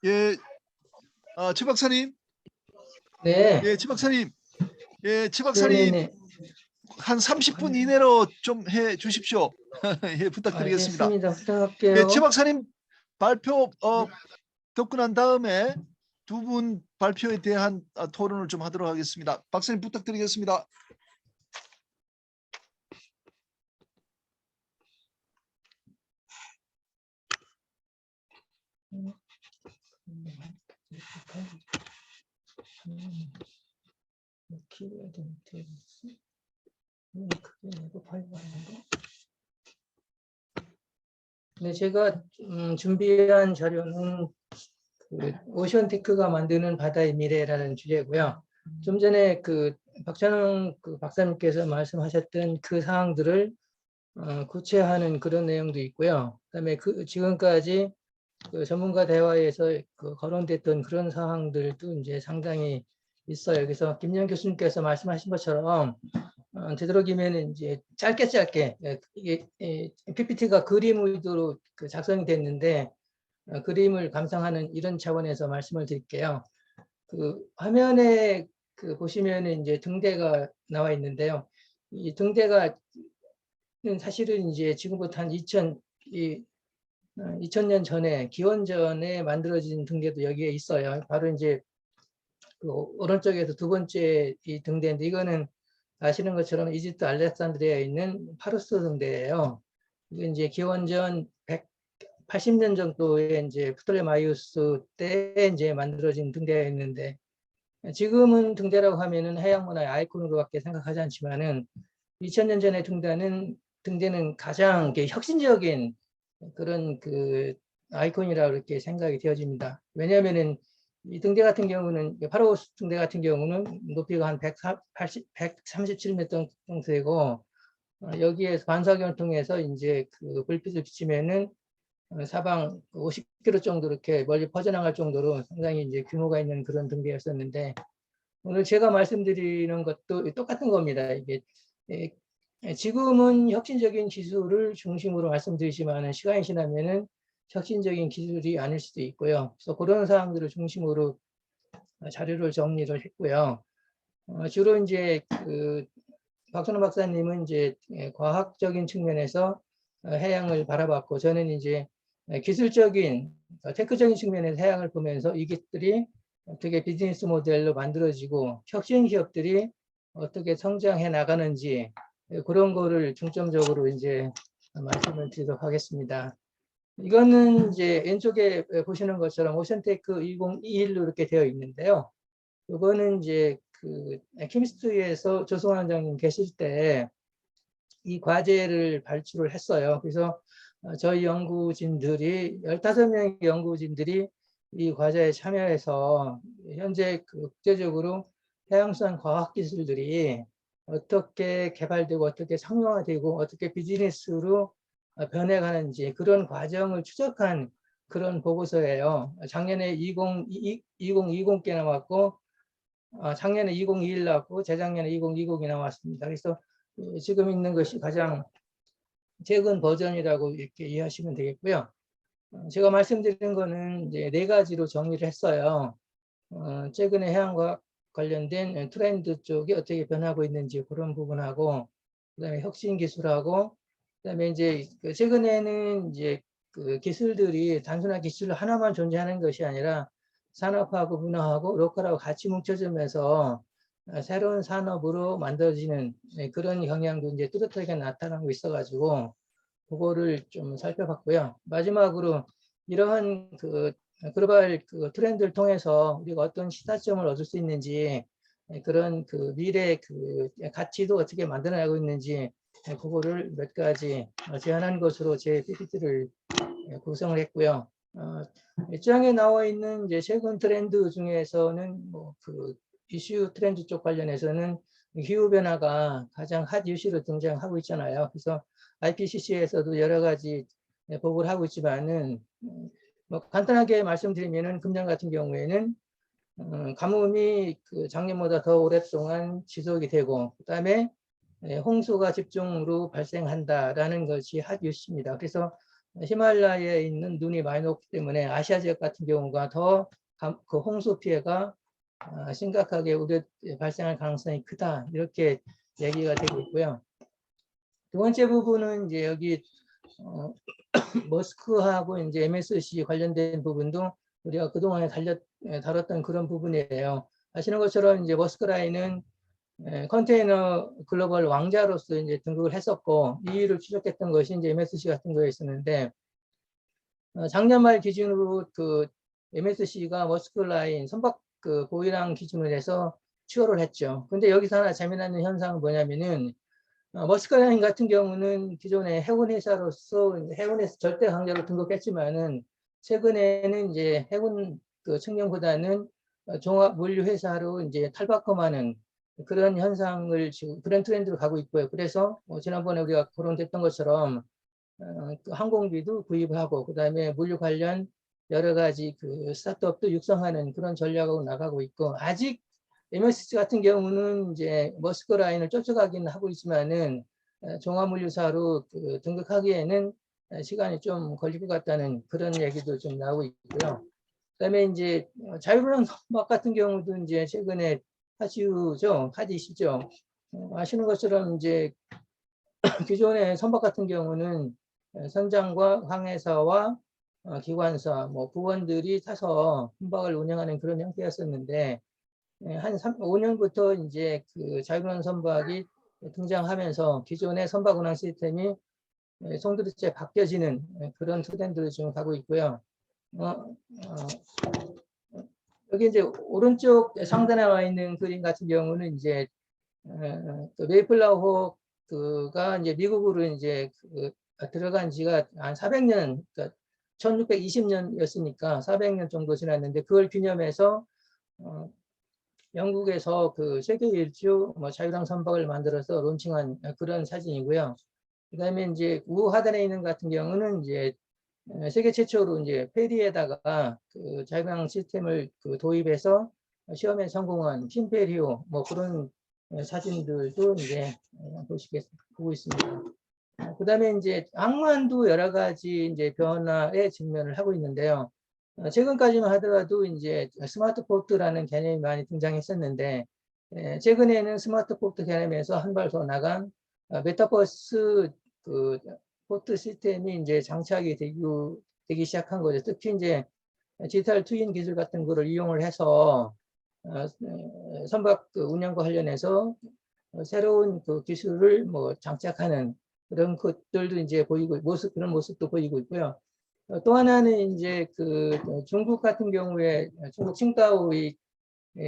예, 최 박사님. 네. 예, 최 박사님. 예, 최 박사님 네네네. 한 30분 이내로 좀 해 주십시오. 예, 부탁드리겠습니다. 알겠습니다. 예, 최 부탁할게요. 박사님 발표 듣고 난 다음에 두 분 발표에 대한 토론을 좀 하도록 하겠습니다. 박사님 부탁드리겠습니다. 네, 제가 준비한 자료는 그 오션테크가 만드는 바다의 미래라는 주제고요. 좀 전에 그 박찬웅 박사님께서 말씀하셨던 그 사항들을 구체화하는 그런 내용도 있고요. 그다음에 지금까지 그 전문가 대화에서 거론됐던 그런 사항들도 이제 상당히 있어요. 그래서 김영 교수님께서 말씀하신 것처럼 되도록이면 이제 짧게 이게 PPT가 그림 위주로 작성이 됐는데 그림을 감상하는 이런 차원에서 말씀을 드릴게요. 그 화면에 보시면 이제 등대가 나와 있는데요. 이 등대가 사실은 이제 지금부터 한 2000년 전에 기원전에 만들어진 등대도 여기에 있어요. 바로 이제 그 오른쪽에서 두 번째 이 등대인데 이거는 아시는 것처럼 이집트 알렉산드리아에 있는 파루스 등대예요. 이게 이제 기원전 180년 정도에 이제 프톨레마이오스 때 이제 만들어진 등대였는데 지금은 등대라고 하면은 해양 문화의 아이콘으로밖에 생각하지 않지만은 2000년 전의 등대는 가장 혁신적인 그런 아이콘이라고 이렇게 생각이 되어집니다. 왜냐하면은 이 등대 같은 경우는 파라오스 등대 같은 경우는 높이가 한 137m 정도 되고 여기에서 반사경을 통해서 이제 불빛을 비치면은 사방 50km 정도 이렇게 멀리 퍼져나갈 정도로 상당히 이제 규모가 있는 그런 등대였었는데 오늘 제가 말씀드리는 것도 똑같은 겁니다. 이게 지금은 혁신적인 기술을 중심으로 말씀드리지만 시간이 지나면은 혁신적인 기술이 아닐 수도 있고요. 그래서 그런 사항들을 중심으로 자료를 정리를 했고요. 주로 이제 박선호 박사님은 이제 과학적인 측면에서 해양을 바라봤고 저는 이제 기술적인 테크적인 측면에서 해양을 보면서 이것들이 어떻게 비즈니스 모델로 만들어지고 혁신 기업들이 어떻게 성장해 나가는지 그런 거를 중점적으로 이제 말씀을 드리도록 하겠습니다. 이거는 이제 왼쪽에 보시는 것처럼 오션테크 2021로 이렇게 되어 있는데요. 이거는 이제 케미스트리에서 조성환 원장님 계실 때 이 과제를 발주를 했어요. 그래서 저희 연구진들이 15명의 연구진들이 이 과제에 참여해서 현재 국제적으로 해양수산 과학기술들이 어떻게 개발되고 어떻게 상용화되고 어떻게 비즈니스로 변해가는지 그런 과정을 추적한 그런 보고서예요. 작년에 2020개 나왔고 작년에 2021 나왔고 재작년에 2020이 나왔습니다. 그래서 지금 있는 것이 가장 최근 버전이라고 이렇게 이해하시면 되겠고요. 제가 말씀드린 거는 이제 4가지로 정리를 했어요. 최근에 해양과학 관련된 트렌드 쪽이 어떻게 변하고 있는지 그런 부분하고, 그다음에 혁신 기술하고, 그다음에 이제 최근에는 이제 기술들이 단순한 기술 하나만 존재하는 것이 아니라 산업하고 문화하고 로컬하고 같이 뭉쳐지면서 새로운 산업으로 만들어지는 그런 경향도 이제 뚜렷하게 나타나고 있어가지고 그거를 좀 살펴봤고요. 마지막으로 이러한 글로벌 트렌드를 통해서 우리가 어떤 시사점을 얻을 수 있는지 그런 미래 가치도 어떻게 만들어내고 있는지 그거를 몇 가지 제안한 것으로 제 PPT를 구성을 했고요. 1장에 나와 있는 이제 최근 트렌드 중에서는 이슈 트렌드 쪽 관련해서는 기후 변화가 가장 핫 이슈로 등장하고 있잖아요. 그래서 IPCC에서도 여러 가지 보고를 하고 있지만은 간단하게 말씀드리면은 금년 같은 경우에는 가뭄이 작년보다 더 오랫동안 지속이 되고 그다음에 홍수가 집중으로 발생한다라는 것이 핫 뉴스입니다. 그래서 히말라야에 있는 눈이 많이 녹기 때문에 아시아 지역 같은 경우가 더 그 홍수 피해가 심각하게 발생할 가능성이 크다, 이렇게 얘기가 되고 있고요. 두 번째 부분은 이제 여기 머스크하고 이제 MSC 관련된 부분도 우리가 그동안에 다뤘던 그런 부분이에요. 아시는 것처럼 이제 머스크 라인은 컨테이너 글로벌 왕자로서 이제 등극을 했었고, 이유를 추적했던 것이 이제 MSC 같은 거였었는데, 작년 말 기준으로 그 MSC가 머스크 라인 선박 그 보유량 기준으로 해서 추월을 했죠. 근데 여기서 하나 재미나는 현상은 뭐냐면은, 머스크 라인 같은 경우는 기존에 해운 회사로서 해운에서 절대 강자로 등극했지만은, 최근에는 이제 해운 그 측면보다는 종합 물류 회사로 이제 탈바꿈하는 그런 현상을 지금, 그런 트렌드로 가고 있고요. 그래서 지난번에 우리가 거론됐던 것처럼 그 항공기도 구입하고, 그다음에 물류 관련 여러 가지 그 스타트업도 육성하는 그런 전략으로 나가고 있고, 아직 MSC 같은 경우는 이제 머스크 라인을 쫓아가긴 하고 있지만은 종합물류사로 그 등극하기에는 시간이 좀 걸릴 것 같다는 그런 얘기도 좀 나오고 있고요. 그다음에 이제 자유로운 선박 같은 경우도 이제 최근에 핫이시죠. 아시는 것처럼 이제 기존의 선박 같은 경우는 선장과 항해사와 기관사, 뭐 부원들이 타서 선박을 운영하는 그런 형태였었는데, 한 5년부터 이제 그 자유로운 선박이 등장하면서 기존의 선박 운항 시스템이 송두리째 바뀌어지는 그런 트렌드를 지금 가고 있고요. 여기 이제 오른쪽 상단에 와 있는 그림 같은 경우는 이제 그 메이플라워 그가 이제 미국으로 이제 들어간 지가 한 400년, 그러니까 1620년이었으니까 400년 정도 지났는데, 그걸 기념해서 영국에서 그 세계 일주 자유랑 선박을 만들어서 론칭한 그런 사진이고요. 그다음에 이제 우하단에 있는 같은 경우는 이제 세계 최초로 이제 페리에다가 그 자유랑 시스템을 그 도입해서 시험에 성공한 핀페리오, 뭐 그런 사진들도 이제 보고 있습니다. 그다음에 이제 항만도 여러 가지 이제 변화에 직면을 하고 있는데요. 최근까지만 하더라도 이제 스마트 포트라는 개념이 많이 등장했었는데, 최근에는 스마트 포트 개념에서 한 발 더 나간 메타버스 그 포트 시스템이 이제 장착이 되기 시작한 거죠. 특히 이제 디지털 트윈 기술 같은 거를 이용을 해서 선박 운영과 관련해서 새로운 그 기술을 뭐 장착하는 그런 것들도 이제 보이고, 그런 모습도 보이고 있고요. 또 하나는 이제 그 중국 같은 경우에 중국 칭다오의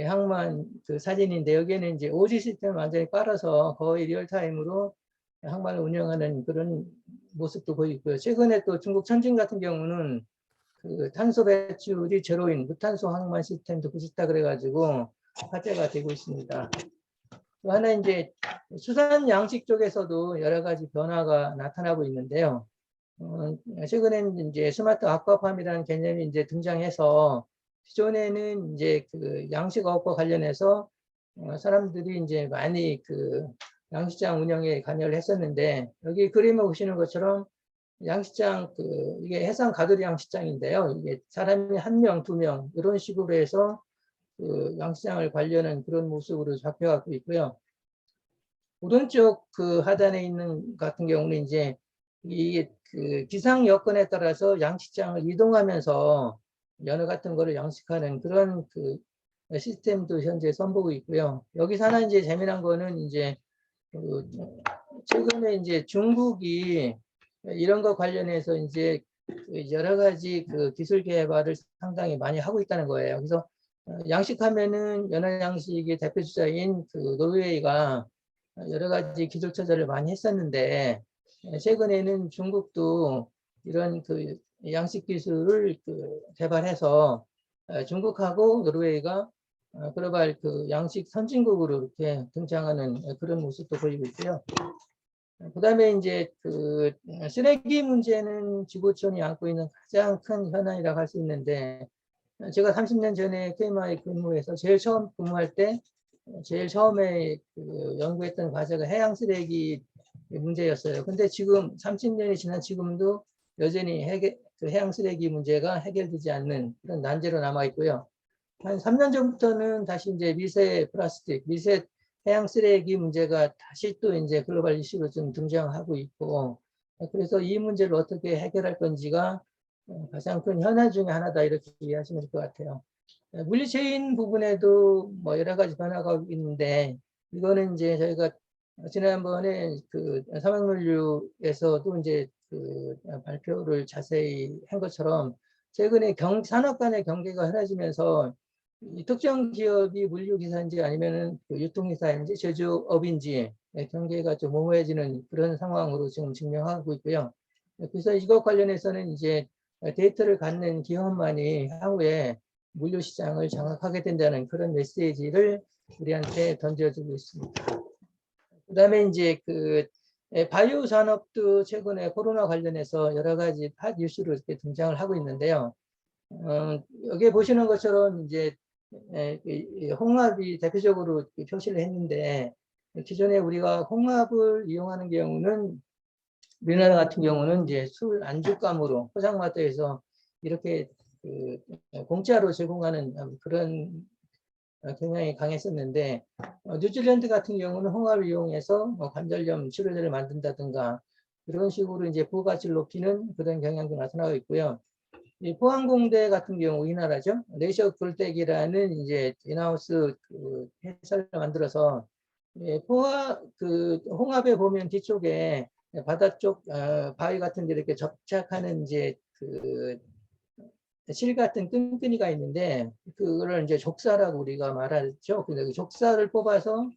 항만 그 사진인데, 여기에는 이제 오지 시스템을 완전히 깔아서 거의 리얼타임으로 항만을 운영하는 그런 모습도 보이고요. 최근에 또 중국 천진 같은 경우는 그 탄소 배출이 제로인 무탄소 항만 시스템도 붙였다 그래가지고 화제가 되고 있습니다. 또 하나 이제 수산 양식 쪽에서도 여러 가지 변화가 나타나고 있는데요. 최근에는 이제 스마트 아쿠아팜이라는 개념이 이제 등장해서, 기존에는 이제 그 양식업과 관련해서 사람들이 이제 많이 그 양식장 운영에 관여를 했었는데, 여기 그림에 보시는 것처럼 양식장 이게 해상 가두리 양식장인데요. 이게 사람이 1명, 2명 이런 식으로 해서 그 양식장을 관리하는 그런 모습으로 잡혀가고 있고요. 오른쪽 그 하단에 있는 같은 경우는 이제 이게 그 기상 여건에 따라서 양식장을 이동하면서 연어 같은 거를 양식하는 그런 그 시스템도 현재 선보이고 있고요. 여기서 하나 이제 재미난 거는 이제 그 최근에 이제 중국이 이런 거 관련해서 이제 여러 가지 그 기술 개발을 상당히 많이 하고 있다는 거예요. 그래서 양식하면은 연어 양식의 대표 주자인 그 노르웨이가 여러 가지 기술 투자를 많이 했었는데, 최근에는 중국도 이런 그 양식 기술을 그 개발해서 중국하고 노르웨이가 글로벌 그 양식 선진국으로 이렇게 등장하는 그런 모습도 보이고 있고요. 그다음에 이제 그 쓰레기 문제는 지구촌이 안고 있는 가장 큰 현안이라고 할 수 있는데, 제가 30년 전에 KMI 근무해서 제일 처음 근무할 때 제일 처음에 그 연구했던 과제가 해양 쓰레기 문제였어요. 근데 지금 30년이 지난 지금도 여전히 그 해양 쓰레기 문제가 해결되지 않는 그런 난제로 남아 있고요. 한 3년 전부터는 다시 이제 미세 플라스틱, 미세 해양 쓰레기 문제가 다시 또 이제 글로벌 이슈로 좀 등장하고 있고, 그래서 이 문제를 어떻게 해결할 건지가 가장 큰 현안 중에 하나다 이렇게 이해하시면 될 것 같아요. 물리체인 부분에도 뭐 여러 가지 변화가 있는데, 이거는 이제 저희가 지난번에 그 사막물류에서도 이제 그 발표를 자세히 한 것처럼 최근에 산업 간의 경계가 흐려지면서 이 특정 기업이 물류기사인지 아니면은 그 유통기사인지 제조업인지 경계가 좀 모호해지는 그런 상황으로 지금 증명하고 있고요. 그래서 이것 관련해서는 이제 데이터를 갖는 기업만이 향후에 물류 시장을 장악하게 된다는 그런 메시지를 우리한테 던져주고 있습니다. 그다음에 이제 그 바이오 산업도 최근에 코로나 관련해서 여러 가지 핫 이슈로 이렇게 등장을 하고 있는데요. 여기 보시는 것처럼 이제 홍합이 대표적으로 표시를 했는데, 기존에 우리가 홍합을 이용하는 경우는 우리나라 같은 경우는 이제 술 안주감으로 포장마차에서 이렇게 그 공짜로 제공하는 그런 경향이 강했었는데, 뉴질랜드 같은 경우는 홍합을 이용해서 뭐 관절염 치료제를 만든다든가 이런 식으로 이제 부가치를 높이는 그런 경향도 나타나고 있고요. 이 포항공대 같은 경우 우리나라죠. 레이셔 골텍이라는 이제 인하우스 그 회사를 만들어서 그 홍합에 보면 뒤쪽에 바다 쪽 바위 같은 데 이렇게 접착하는 이제 그 실 같은 끈끈이가 있는데 그거를 이제 족사라고 우리가 말하죠. 근데 그 족사를 뽑아서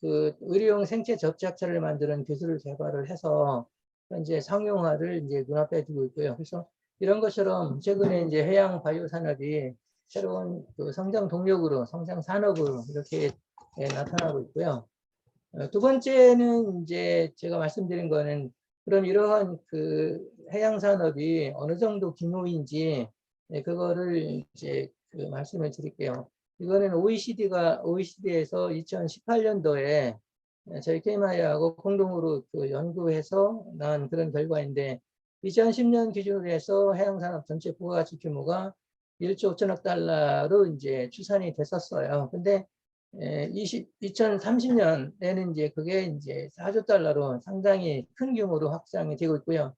그 의료용 생체 접착제를 만드는 기술을 개발을 해서 현재 상용화를 이제 눈앞에 두고 있고요. 그래서 이런 것처럼 최근에 이제 해양 바이오 산업이 새로운 그 성장 동력으로, 성장 산업으로 이렇게 나타나고 있고요. 두 번째는 이제 제가 말씀드린 거는 그럼 이러한 그 해양 산업이 어느 정도 규모인지 그거를 이제 그 말씀을 드릴게요. 이거는 OECD에서 2018년도에 저희 KMI하고 공동으로 그 연구해서 나온 그런 결과인데 2010년 기준으로 해서 해양산업 전체 부가가치 규모가 1조 5천억 달러로 이제 추산이 됐었어요. 근데 2030년에는 이제 그게 이제 4조 달러로 상당히 큰 규모로 확장이 되고 있고요.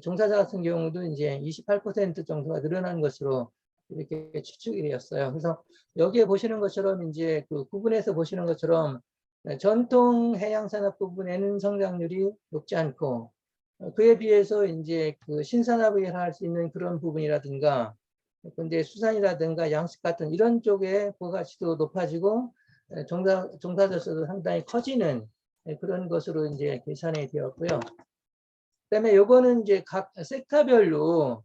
종사자 같은 경우도 이제 28% 정도가 늘어난 것으로 이렇게 추측이 되었어요. 그래서 여기에 보시는 것처럼 이제 그 구분해서 보시는 것처럼 전통 해양산업 부분에는 성장률이 높지 않고 그에 비해서 이제 그 신산업을 할 수 있는 그런 부분이라든가 근데 수산이라든가 양식 같은 이런 쪽에 부가가치도 높아지고 종사자 수도 상당히 커지는 그런 것으로 이제 계산이 되었고요. 그다음에 요거는 이제 각 섹터별로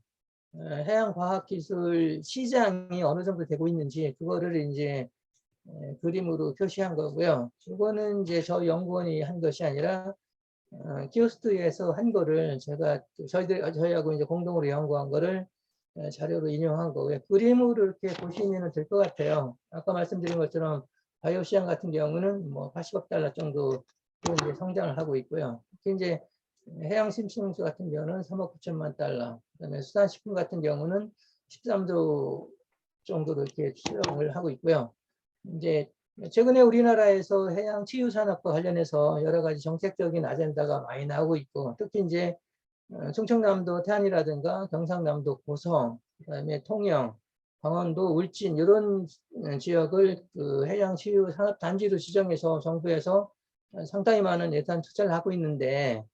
해양과학기술 시장이 어느 정도 되고 있는지 그거를 이제 그림으로 표시한 거고요. 이거는 이제 저 연구원이 한 것이 아니라 키오스트에서 한 거를 제가 저희하고 이제 공동으로 연구한 거를 자료로 인용한 거고요. 그림으로 이렇게 보시면 될 것 같아요. 아까 말씀드린 것처럼 바이오 시장 같은 경우는 뭐 80억 달러 정도 이제 성장을 하고 있고요. 특히 이제 해양 심층수 같은 경우는 3억 9천만 달러, 그다음에 수산식품 같은 경우는 13조 정도로 이렇게 추정을 하고 있고요. 이제 최근에 우리나라에서 해양 치유 산업과 관련해서 여러 가지 정책적인 아젠다가 많이 나오고 있고, 특히 이제 충청남도 태안이라든가 경상남도 고성, 그다음에 통영, 강원도 울진 이런 지역을 그 해양 치유 산업 단지로 지정해서 정부에서 상당히 많은 예산 투자를 하고 있는데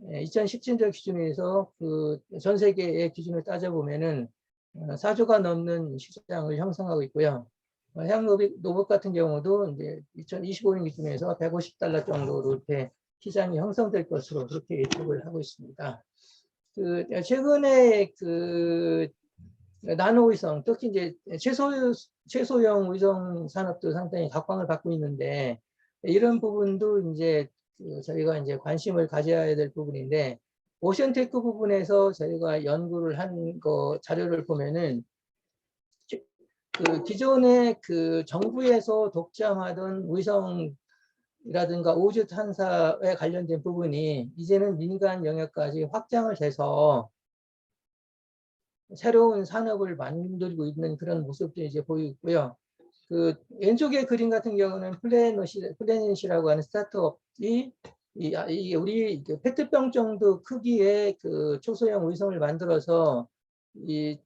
2017년 기준에서 그 전 세계의 기준을 따져보면은 4조가 넘는 시장을 형성하고 있고요. 해양 로봇 같은 경우도 이제 2025년 기준에서 150달러 정도로 이렇게 시장이 형성될 것으로 그렇게 예측을 하고 있습니다. 그 최근에 그 나노의성, 특히 이제 최소형 의성 산업도 상당히 각광을 받고 있는데 이런 부분도 이제 저희가 이제 관심을 가져야 될 부분인데 오션테크 부분에서 저희가 연구를 한 거 자료를 보면은 그 기존에 그 정부에서 독점하던 위성이라든가 우주 탐사에 관련된 부분이 이제는 민간 영역까지 확장을 돼서 새로운 산업을 만들고 있는 그런 모습도 이제 보이고 있고요. 그 왼쪽의 그림 같은 경우는 플래닛이라고 하는 스타트업이 우리 그 페트병 정도 크기의 그 초소형 위성을 만들어서 이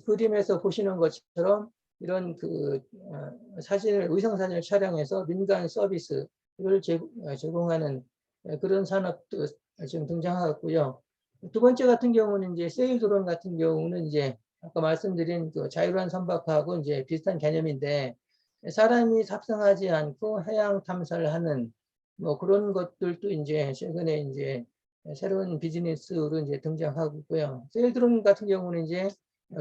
그림에서 보시는 것처럼 이런 그 위성 사진을 촬영해서 민간 서비스를 제공하는 그런 산업도 지금 등장하고요. 두 번째 같은 경우는 이제 세일 드론 같은 경우는 이제 아까 말씀드린 그 자율한 선박하고 이제 비슷한 개념인데 사람이 탑승하지 않고 해양 탐사를 하는 뭐 그런 것들도 이제 최근에 이제 새로운 비즈니스로 이제 등장하고 있고요. 세일 드론 같은 경우는 이제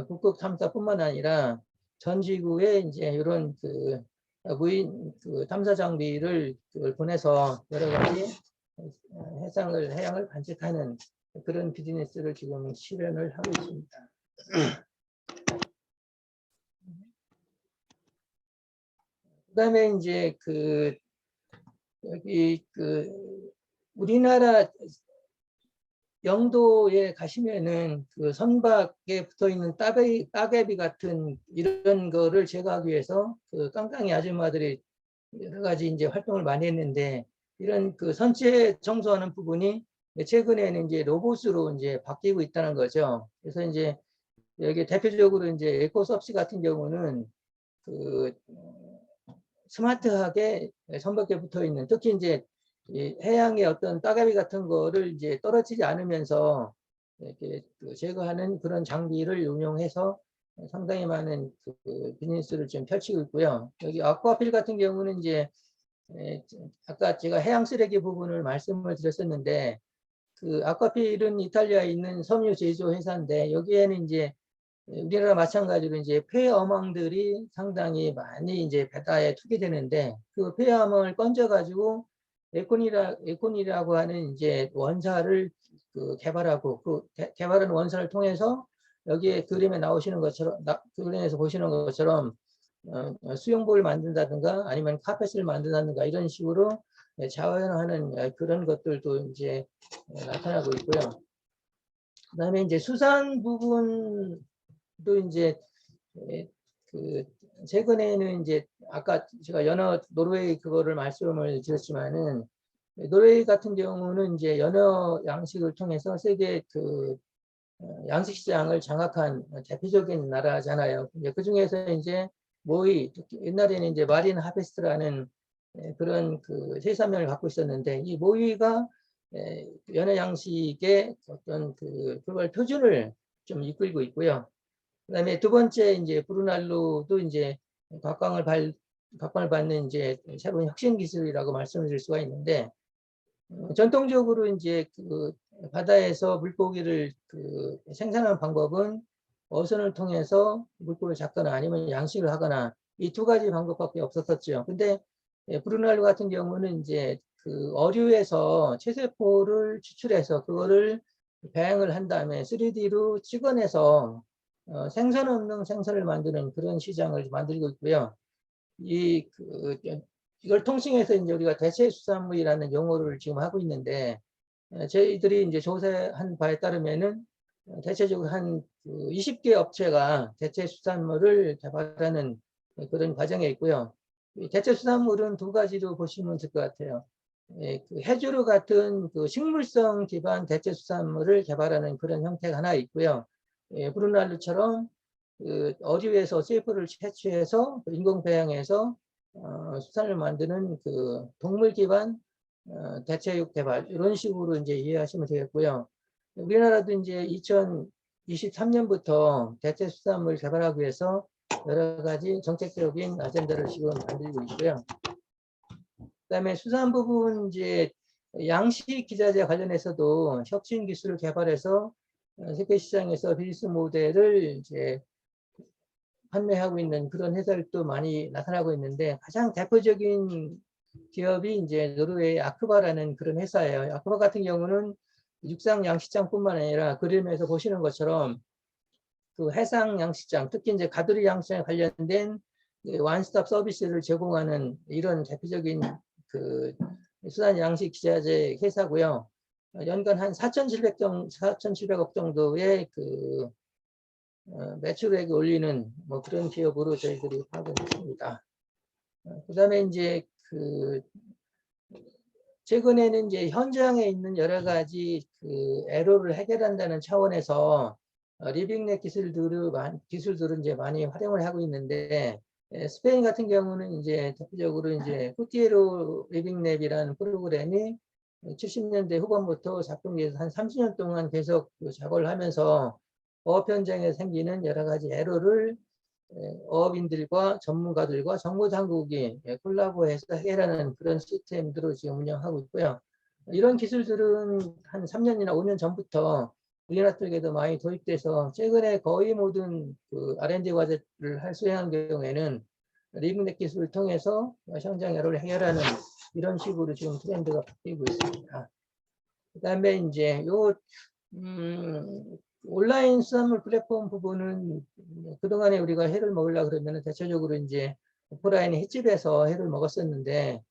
북극 탐사뿐만 아니라 전 지구에 이제 이런 그 무인 그 탐사 장비를 보내서 여러 가지 해양을 관측하는 그런 비즈니스를 지금 실현을 하고 있습니다. 그다음에 이제 그 여기 그 우리나라 영도에 가시면은 그 선박에 붙어 있는 따개비 같은 이런 거를 제거하기 위해서 그 깡깡이 아줌마들이 여러 가지 이제 활동을 많이 했는데 이런 그 선체 청소하는 부분이 최근에는 이제 로봇으로 이제 바뀌고 있다는 거죠. 그래서 이제 여기 대표적으로 이제 에코섭시 같은 경우는 그 스마트하게 선박에 붙어 있는 특히 이제 이 해양의 어떤 따가비 같은 거를 이제 떨어지지 않으면서 이렇게 제거하는 그런 장비를 운용해서 상당히 많은 그 비즈니스를 좀 펼치고 있고요. 여기 아쿠아필 같은 경우는 이제 아까 제가 해양 쓰레기 부분을 말씀을 드렸었는데 그 아쿠아필은 이탈리아에 있는 섬유 제조 회사인데 여기에는 이제 우리나라 마찬가지로 이제 폐어망들이 상당히 많이 이제 바다에 투기되는데 그 폐어망을 건져 가지고 에콘이라고 하는 이제 원사를 그 개발하고 그 개발한 원사를 통해서 여기에 그림에 나오시는 것처럼 그림에서 보시는 것처럼 수영복을 만든다든가 아니면 카펫을 만든다든가 이런 식으로 자원하는 그런 것들도 이제 나타나고 있고요. 그다음에 이제 수산 부분도 이제 그 최근에는 이제 아까 제가 연어 노르웨이 그거를 말씀을 드렸지만은 노르웨이 같은 경우는 이제 연어 양식을 통해서 세계 그 양식 시장을 장악한 대표적인 나라잖아요. 그 중에서 이제 모이 옛날에는 이제 마린 하베스트라는 그런 그 해산명을 갖고 있었는데 이 모이가 연어 양식의 어떤 그걸 표준을 좀 이끌고 있고요. 그다음에 두 번째 이제 브루날로도 이제 각광을 받는 이제 새로운 혁신 기술이라고 말씀을 드릴 수가 있는데 전통적으로 이제 그 바다에서 물고기를 그 생산하는 방법은 어선을 통해서 물고기를 잡거나 아니면 양식을 하거나 이 두 가지 방법밖에 없었었죠. 근데 브루날로 같은 경우는 이제 그 어류에서 체세포를 추출해서 그거를 배양을 한 다음에 3D로 찍어내서 생선 없는 생선을 만드는 그런 시장을 만들고 있고요. 이걸 통칭해서 이제 우리가 대체수산물이라는 용어를 지금 하고 있는데 저희들이 이제 조사한 바에 따르면은 대체적으로 한 20개 업체가 대체수산물을 개발하는 그런 과정에 있고요. 대체수산물은 두 가지로 보시면 될 것 같아요. 그 해조류 같은 그 식물성 기반 대체수산물을 개발하는 그런 형태가 하나 있고요. 브루날루처럼 그 어류에서 CF를 채취해서 인공 배양해서 수산을 만드는 그 동물 기반 대체육 개발 이런 식으로 이제 이해하시면 되겠고요. 우리나라도 이제 2023년부터 대체 수산물 개발하기 위해서 여러 가지 정책적인 아젠다를 지금 만들고 있고요. 그다음에 수산 부분 이제 양식 기자재 관련해서도 혁신 기술을 개발해서 세계 시장에서 비즈니스 모델을 이제 판매하고 있는 그런 회사들도 많이 나타나고 있는데 가장 대표적인 기업이 이제 노르웨이 아크바라는 그런 회사예요. 아크바 같은 경우는 육상 양식장뿐만 아니라 그림에서 보시는 것처럼 그 해상 양식장, 특히 이제 가두리 양식장에 관련된 원스톱 서비스를 제공하는 이런 대표적인 그 수산 양식 기자재 회사고요. 연간 한 4,700억 정도의 그 매출액이 올리는 뭐 그런 기업으로 저희들이 파악을 했습니다. 그다음에 이제 그 최근에는 이제 현장에 있는 여러 가지 그 애로를 해결한다는 차원에서 리빙랩 기술들을 이제 많이 활용을 하고 있는데, 스페인 같은 경우는 이제 대표적으로 이제 후티에로 리빙랩이라는 프로그램이 70년대 후반부터 작동돼서 한 30년 동안 계속 작업을 하면서 어업 현장에 생기는 여러 가지 애로를 어업인들과 전문가들과 정보 당국이 콜라보해서 해결하는 그런 시스템들을 지금 운영하고 있고요. 이런 기술들은 한 3년이나 5년 전부터 우리나라 쪽에도 많이 도입돼서 최근에 거의 모든 그 R&D 과제를 수행한 경우에는 리빙랩 기술을 통해서 현장 에러를 해결하는 이런 식으로 지금 트렌드가 바뀌고 있습니다. 그다음에 이제 요 온라인 수산물 플랫폼 부분은 그동안에 우리가 회를 먹으려고 그러면 대체적으로 이제 오프라인 횟집에서 회를 먹었었는데,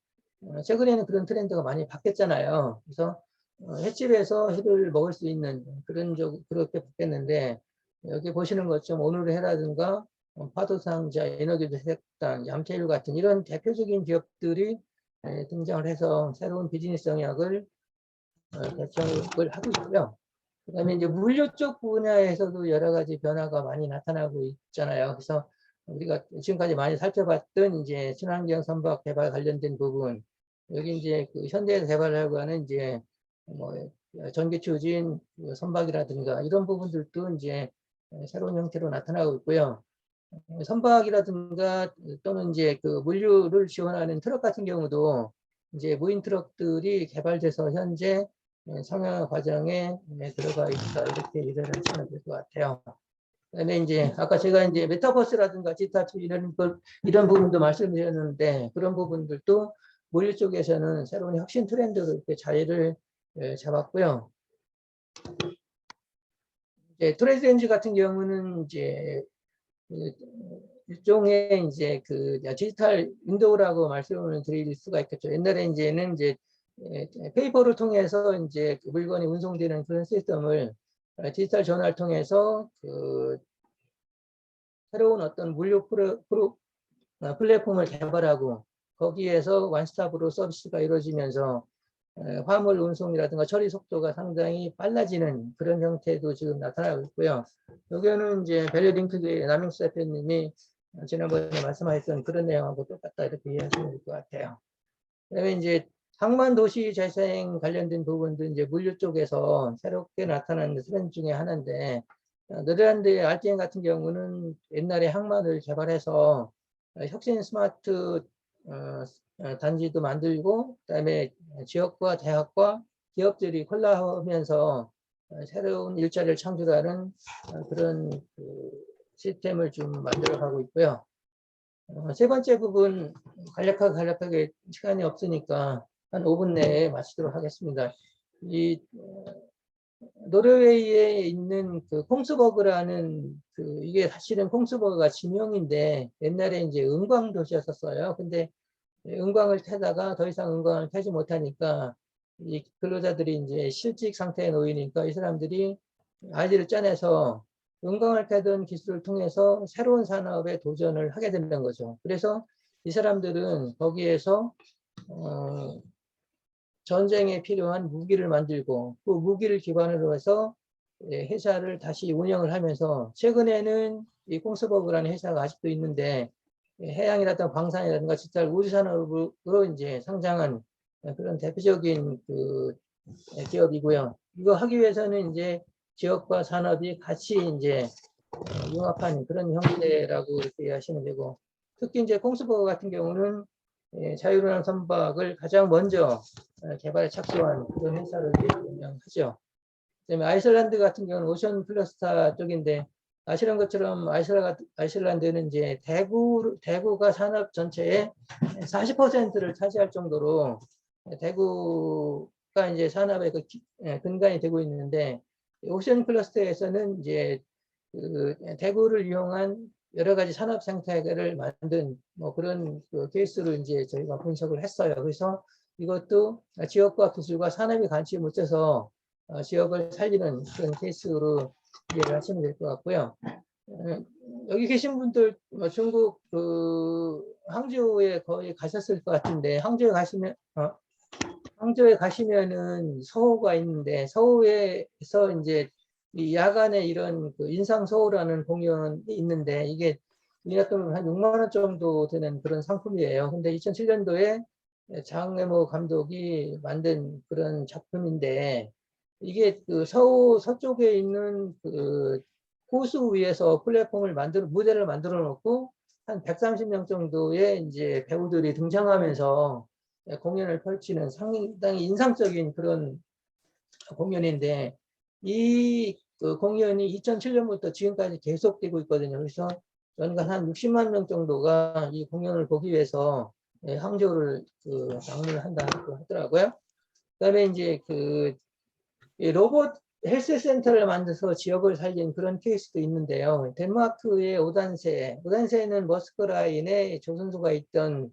최근에는 그런 트렌드가 많이 바뀌었잖아요. 그래서 횟집에서 회를 먹을 수 있는 그렇게 바뀌었는데, 여기 보시는 것처럼 오늘의 회라든가 파도상자, 에너지도 색당, 얌체일 같은 이런 대표적인 기업들이 등장을 해서 새로운 비즈니스 영역을 개척을 하고 있고요. 그다음에 이제 물류 쪽 분야에서도 여러 가지 변화가 많이 나타나고 있잖아요. 그래서 우리가 지금까지 많이 살펴봤던 이제 친환경 선박 개발 관련된 부분, 여기 이제 그 현대에서 개발하고 하는 이제 뭐 전기 추진 선박이라든가 이런 부분들도 이제 새로운 형태로 나타나고 있고요. 선박이라든가 또는 이제 그 물류를 지원하는 트럭 같은 경우도 이제 무인 트럭들이 개발돼서 현재 상용 과정에 들어가 있다, 이렇게 이해를 하시면 될 것 같아요. 그다음에 이제 아까 제가 이제 메타버스라든가 디지털 이런 부분도 말씀드렸는데, 그런 부분들도 물류 쪽에서는 새로운 혁신 트렌드로 이렇게 자리를 잡았고요. 이제 트레이드엔지 같은 경우는 이제 일종의 이제 그 디지털 윈도우라고 말씀을 드릴 수가 있겠죠. 옛날에 이제는 이제 페이퍼를 통해서 이제 그 물건이 운송되는 그런 시스템을 디지털 전화를 통해서 그 새로운 어떤 물류 플랫폼을 개발하고 거기에서 원스톱으로 서비스가 이루어지면서 화물 운송이라든가 처리 속도가 상당히 빨라지는 그런 형태도 지금 나타나고 있고요. 여기는 이제 밸류링크의 남영수 대표님이 지난번에 말씀하셨던 그런 내용하고 똑같다, 이렇게 이해하시면 될 것 같아요. 그다음에 이제 항만 도시 재생 관련된 부분도 이제 물류 쪽에서 새롭게 나타나는 트렌드 중에 하나인데, 네덜란드의 RTM 같은 경우는 옛날에 항만을 개발해서 혁신 스마트 단지도 만들고, 그다음에 지역과 대학과 기업들이 콜라보하면서 새로운 일자리를 창출하는 그런 그 시스템을 좀 만들어가고 있고요. 세 번째 부분 간략하게 시간이 없으니까 한 5분 내에 마치도록 하겠습니다. 이 노르웨이에 있는 그 콩스버그라는 이게 사실은 콩스버그가 지명인데 옛날에 이제 은광 도시였었어요. 근데 은광을 캐다가 더 이상 은광을 캐지 못하니까 이 근로자들이 이제 실직 상태에 놓이니까 이 사람들이 아이디를 짜내서 은광을 캐던 기술을 통해서 새로운 산업에 도전을 하게 되는 거죠. 그래서 이 사람들은 거기에서 전쟁에 필요한 무기를 만들고 그 무기를 기반으로 해서 회사를 다시 운영을 하면서, 최근에는 이 콩스버그라는 회사가 아직도 있는데 해양이라든가 광산이라든가 디지털 우주산업으로 이제 상장한 그런 대표적인 그 기업이고요. 이거 하기 위해서는 이제 지역과 산업이 같이 이제 융합한 그런 형태라고 이렇게 이해하시면 되고, 특히 이제 콩스버그 같은 경우는 자유로운 선박을 가장 먼저 개발에 착수한 그런 회사를 운영하죠. 그다음에 아이슬란드 같은 경우는 오션 플러스타 쪽인데, 아시는 것처럼 아이슬란드는 이제 대구가 산업 전체의 40%를 차지할 정도로 대구가 이제 산업의 근간이 되고 있는데, 오션 클러스터에서는 이제 대구를 이용한 여러 가지 산업 생태계를 만든 뭐 그런 그 케이스로 이제 저희가 분석을 했어요. 그래서 이것도 지역과 기술과 산업이 같이 묻혀서 지역을 살리는 그런 케이스로 이해를 하시면 될 것 같고요. 여기 계신 분들 뭐 중국 그 항저우에 거의 가셨을 것 같은데 항저우에 가시면은 서호가 있는데 서호에서 이제 이 야간에 이런 그 인상서호라는 공연이 있는데 이게 우리나라 돈으로 한 6만 원 정도 되는 그런 상품이에요. 근데 2007년도에 장외모 감독이 만든 그런 작품인데 이게 그 서호 서쪽에 있는 그 호수 위에서 무대를 만들어 놓고 한 130명 정도의 이제 배우들이 등장하면서 공연을 펼치는 상당히 인상적인 그런 공연인데 그 공연이 2007년부터 지금까지 계속되고 있거든요. 그래서 연간 한 60만 명 정도가 이 공연을 보기 위해서 항저우를 방문한다고 하더라고요. 그다음에 이제 로봇 헬스 센터를 만들어서 지역을 살린 그런 케이스도 있는데요. 덴마크의 오단세는 머스크라인에 조선소가 있던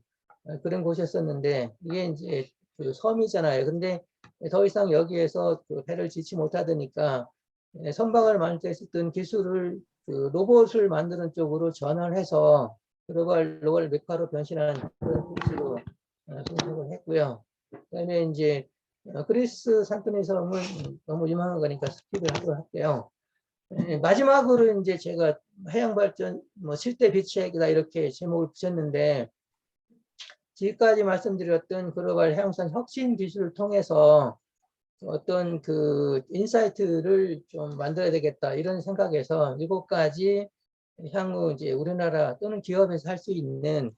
그런 곳이었었는데 이게 이제 그 섬이잖아요. 근데 더 이상 여기에서 그 배를 짓지 못하니까 선박을 만들 때 쓰던 기술을 그 로봇을 만드는 쪽으로 전환을 해서 글로벌 메카로 변신하는 그런 기술로 분석을 했고요. 그다음에 이제 그리스 산토니 섬은 너무 유명한 거니까 스킵을 하도록 할게요. 마지막으로 이제 제가 해양 발전 뭐 7대 비책이다 이렇게 제목을 붙였는데 지금까지 말씀드렸던 글로벌 해양선 혁신 기술을 통해서 어떤 그 인사이트를 좀 만들어야 되겠다 이런 생각에서 7가지 향후 이제 우리나라 또는 기업에서 할 수 있는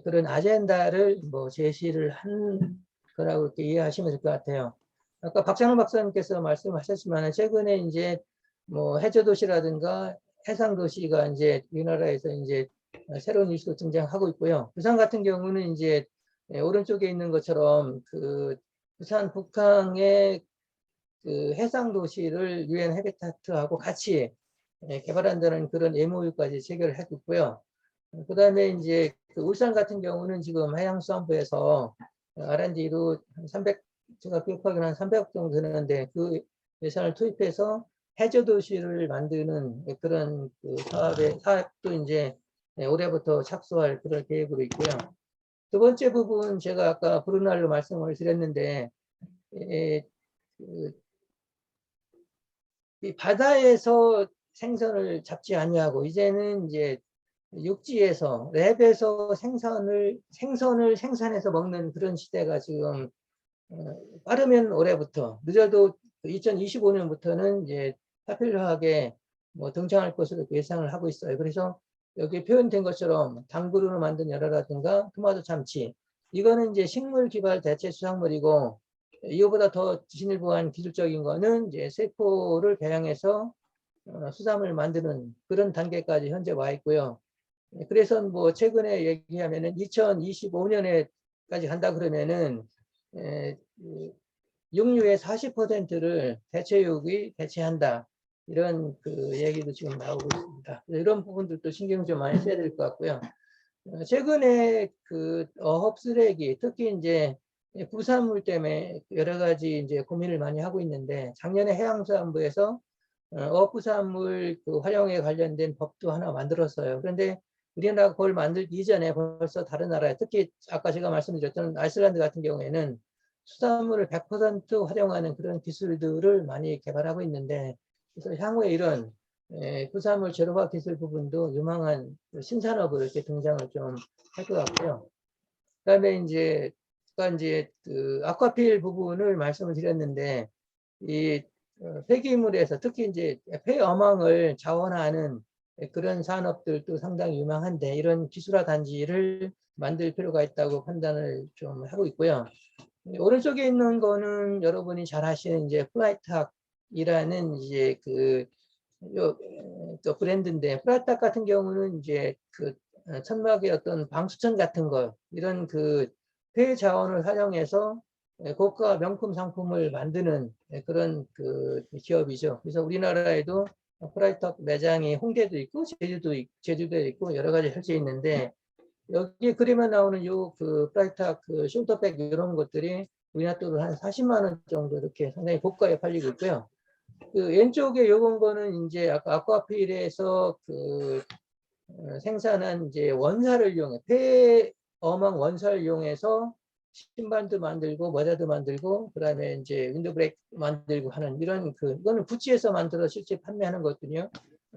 그런 아젠다를 뭐 제시를 한 거라고 이렇게 이해하시면 될 것 같아요. 아까 박찬호 박사님께서 말씀하셨지만 최근에 이제 뭐 해저도시라든가 해상도시가 이제 우리나라에서 이제 새로운 이슈로 등장하고 있고요. 부산 같은 경우는 이제 오른쪽에 있는 것처럼 그 부산 북항의 그 해상도시를 유엔 해비타트하고 같이 개발한다는 그런 MOU까지 체결을 했고요. 그 다음에 이제 그 울산 같은 경우는 지금 해양수산부에서 R&D로 300, 제가 기억하기로는 한 300억 정도 되는데 그 예산을 투입해서 해저도시를 만드는 그런 그 사업도 이제 올해부터 착수할 그런 계획으로 있고요. 두 번째 부분 제가 아까 브루날로 말씀을 드렸는데 이 바다에서 생선을 잡지 아니하고 이제는 이제 육지에서 랩에서 생선을 생산해서 먹는 그런 시대가 지금 빠르면 올해부터 늦어도 2025년부터는 이제 파퓰러하게 뭐 등장할 것으로 예상을 하고 있어요. 그래서 여기 표현된 것처럼 당구로 만든 열화라든가 토마토 참치 이거는 이제 식물 기반 대체 수산물이고 이거보다 더 진일보한 기술적인 거는 이제 세포를 배양해서 수산물 만드는 그런 단계까지 현재 와 있고요. 그래서 뭐 최근에 얘기하면은 2025년에까지 간다 그러면은 육류의 40%를 대체육이 대체한다. 이런 그 얘기도 지금 나오고 있습니다. 이런 부분들도 신경 좀 많이 써야 될 것 같고요. 최근에 그 어업 쓰레기, 특히 이제 부산물 때문에 여러 가지 이제 고민을 많이 하고 있는데 작년에 해양수산부에서 어업부산물 그 활용에 관련된 법도 하나 만들었어요. 그런데 우리나라가 그걸 만들기 이전에 벌써 다른 나라에 특히 아까 제가 말씀드렸던 아이슬란드 같은 경우에는 수산물을 100% 활용하는 그런 기술들을 많이 개발하고 있는데 그래서 향후에 이런 부산물 제로화 기술 부분도 유망한 신산업으로 이렇게 등장을 좀 할 것 같고요. 그다음에 이제 그 아쿠아필 부분을 말씀을 드렸는데 이 폐기물에서 특히 이제 폐어망을 자원하는 그런 산업들도 상당히 유망한데 이런 기술화 단지를 만들 필요가 있다고 판단을 좀 하고 있고요. 오른쪽에 있는 거는 여러분이 잘 아시는 이제 플라이탁이라는 이제 또 브랜드인데 플라이탁 같은 경우는 이제 그 천막의 어떤 방수천 같은 거 이런 그 폐자원을 활용해서 고가 명품 상품을 만드는 그런 그 기업이죠. 그래서 우리나라에도 프라이터 매장이 홍대도 있고 제주도에 있고 여러 가지 펼쳐 있는데 여기 그림에 나오는 요 그 프라이터 그 숄더백 이런 것들이 우리나라 돈으로 한 40만 원 정도 이렇게 상당히 고가에 팔리고 있고요. 그 왼쪽에 요건 거는 이제 아까 아쿠아필에서 그 생산한 이제 원사를 이용해 폐어망 원사를 이용해서 신발도 만들고 모자도 만들고 그다음에 이제 윈드브레이크 만들고 하는 이런 그 이거는 구찌에서 만들어 실제 판매하는 것들이요.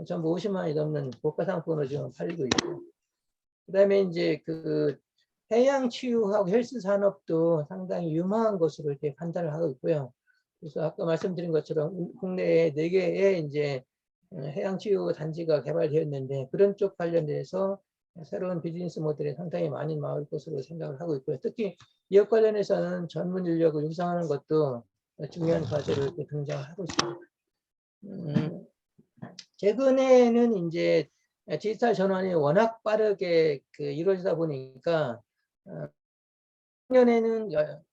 전부 50만 원이 넘는 고가 상품으로 지금 팔리고 있고 그다음에 이제 그 해양 치유하고 헬스 산업도 상당히 유망한 것으로 이렇게 판단을 하고 있고요. 그래서 아까 말씀드린 것처럼 국내에 4개의 이제 해양 치유 단지가 개발되었는데 그런 쪽 관련돼서 새로운 비즈니스 모델이 상당히 많이 나올 것으로 생각을 하고 있고요. 특히 이업 관련해서는 전문 인력을 육성하는 것도 중요한 과제로 이렇게 등장하고 있습니다. 최근에는 이제 디지털 전환이 워낙 빠르게 이루어지다 보니까 작년에는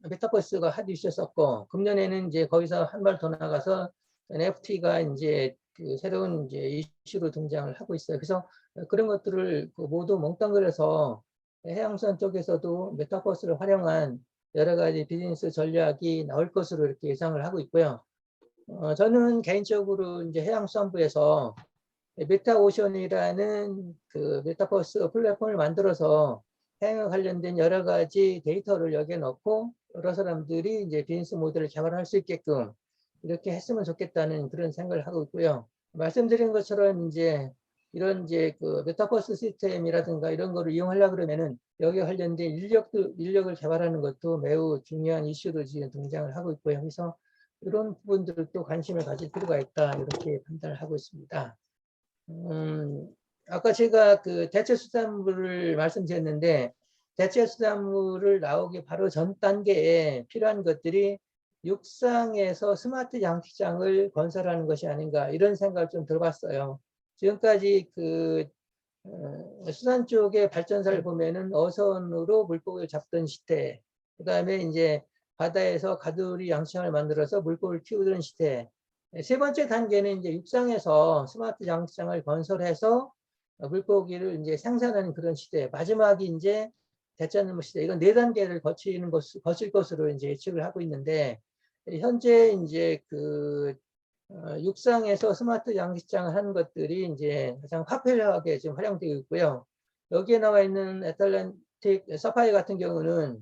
메타버스가 핫 이슈였었고 금년에는 이제 거기서 한 발 더 나가서 NFT가 이제 그 새로운 이제 이슈로 등장을 하고 있어요. 그래서 그런 것들을 모두 몽땅그려서 해양선 쪽에서도 메타버스를 활용한 여러 가지 비즈니스 전략이 나올 것으로 이렇게 예상을 하고 있고요. 저는 개인적으로 이제 해양수산부에서 메타오션이라는 그 메타버스 플랫폼을 만들어서 해양에 관련된 여러 가지 데이터를 여기에 넣고 여러 사람들이 이제 비즈니스 모델을 개발할 수 있게끔 이렇게 했으면 좋겠다는 그런 생각을 하고 있고요. 말씀드린 것처럼 이제 이런 이제 그 메타버스 시스템이라든가 이런 거를 이용하려고 그러면은 여기에 관련된 인력을 개발하는 것도 매우 중요한 이슈로 지금 등장을 하고 있고요. 그래서 이런 부분들도 관심을 가질 필요가 있다 이렇게 판단을 하고 있습니다. 아까 제가 그 대체수산물을 말씀드렸는데 대체수산물을 나오기 바로 전 단계에 필요한 것들이 육상에서 스마트 양식장을 건설하는 것이 아닌가 이런 생각을 좀 들어봤어요. 지금까지 그 수산 쪽의 발전사를 보면은 어선으로 물고기를 잡던 시대, 그 다음에 이제 바다에서 가두리 양식장을 만들어서 물고기를 키우던 시대, 세 번째 단계는 이제 육상에서 스마트 양식장을 건설해서 물고기를 이제 생산하는 그런 시대, 마지막이 이제 대자나무 시대, 이건 4단계를 거칠 것으로 이제 예측을 하고 있는데, 현재 이제 그 육상에서 스마트 양식장을 하는 것들이 이제 가장 화폐하게 지금 활용되고 있고요. 여기에 나와 있는 애틀랜틱 사파이 같은 경우는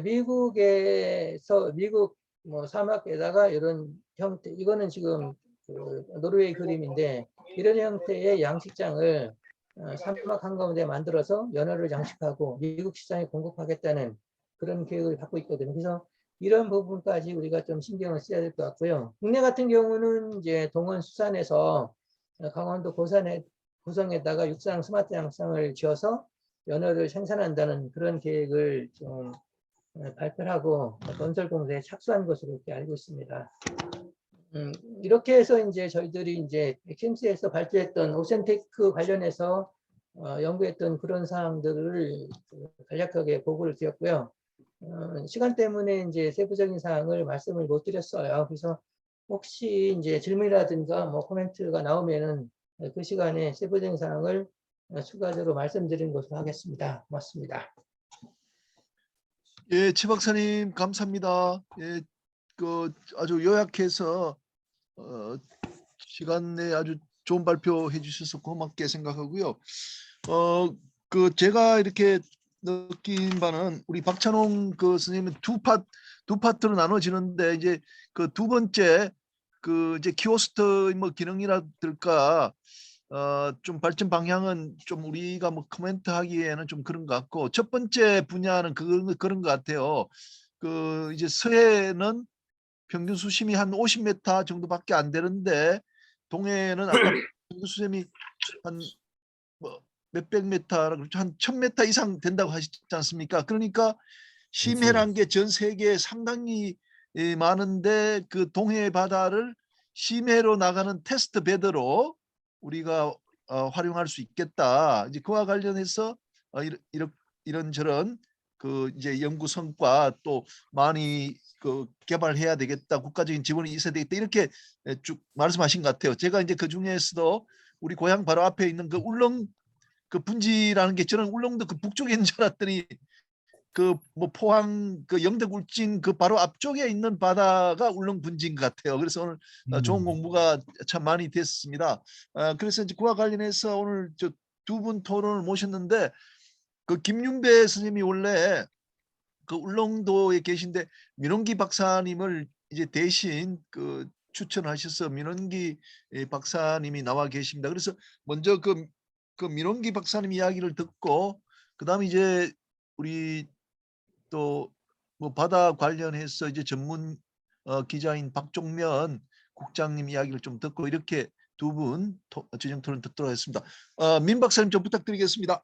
미국에서 미국 뭐 사막에다가 이런 형태, 이거는 지금 그 노르웨이 그림인데 이런 형태의 양식장을 사막 한가운데 만들어서 연어를 양식하고 미국 시장에 공급하겠다는 그런 계획을 갖고 있거든요. 그래서 이런 부분까지 우리가 좀 신경을 써야 될 것 같고요. 국내 같은 경우는 이제 동원수산에서 강원도 고성에다가 육상 스마트 양식장을 지어서 연어를 생산한다는 그런 계획을 좀 발표하고 건설 공사에 착수한 것으로 이렇게 알고 있습니다. 이렇게 해서 이제 저희들이 이제 킴스에서 발표했던 오센테크 관련해서 연구했던 그런 사항들을 간략하게 보고를 드렸고요. 시간 때문에 이제 세부적인 사항을 말씀을 못 드렸어요. 그래서 혹시 이제 질문이라든가 뭐 코멘트가 나오면은 그 시간에 세부적인 사항을 추가적으로 말씀드리는 것으로 하겠습니다. 고맙습니다. 예, 최 박사님 감사합니다. 예, 그 아주 요약해서 시간 내에 아주 좋은 발표해 주셔서 고맙게 생각하고요. 그 제가 이렇게 느낀 바는 우리 박찬홍 그 선생님은 두 파트로 나눠지는데 이제 그 두 번째 그 이제 키오스트 뭐 기능이라든가 좀 발전 방향은 좀 우리가 뭐 코멘트하기에는 좀 그런 것 같고 첫 번째 분야는 그런 것 같아요. 그 이제 서해는 평균 수심이 한 50m 정도밖에 안 되는데 동해는 아까 평균 수심이 한 뭐 몇백 미터, 한 1000m 이상 된다고 하시지 않습니까? 그러니까 심해란 게 전 세계에 상당히 많은데 그 동해 바다를 심해로 나가는 테스트 베드로 우리가 활용할 수 있겠다. 이제 그와 관련해서 이런저런 그 이제 연구 성과 또 많이 그 개발해야 되겠다, 국가적인 지원이 있어야 되겠다 이렇게 쭉 말씀하신 것 같아요. 제가 이제 그 중에서도 우리 고향 바로 앞에 있는 그 울릉 그 분지라는 게 저는 울릉도 그 북쪽에 있는 줄 알았더니 그 뭐 포항 그 영덕 울진 그 바로 앞쪽에 있는 바다가 울릉 분지인 것 같아요. 그래서 오늘 좋은 공부가 참 많이 됐습니다. 그래서 이제 그와 관련해서 오늘 저 두 분 토론을 모셨는데 그 김윤배 선생님이 원래 그 울릉도에 계신데 민원기 박사님을 이제 대신 그 추천하셔서 민원기 박사님이 나와 계십니다. 그래서 먼저 그 민원기 박사님 이야기를 듣고 그다음에 이제 우리 또 뭐 바다 관련해서 이제 전문 기자인 박종면 국장님 이야기를 좀 듣고 이렇게 두 분 진행 토론 듣도록 하겠습니다. 민 박사님 좀 부탁드리겠습니다.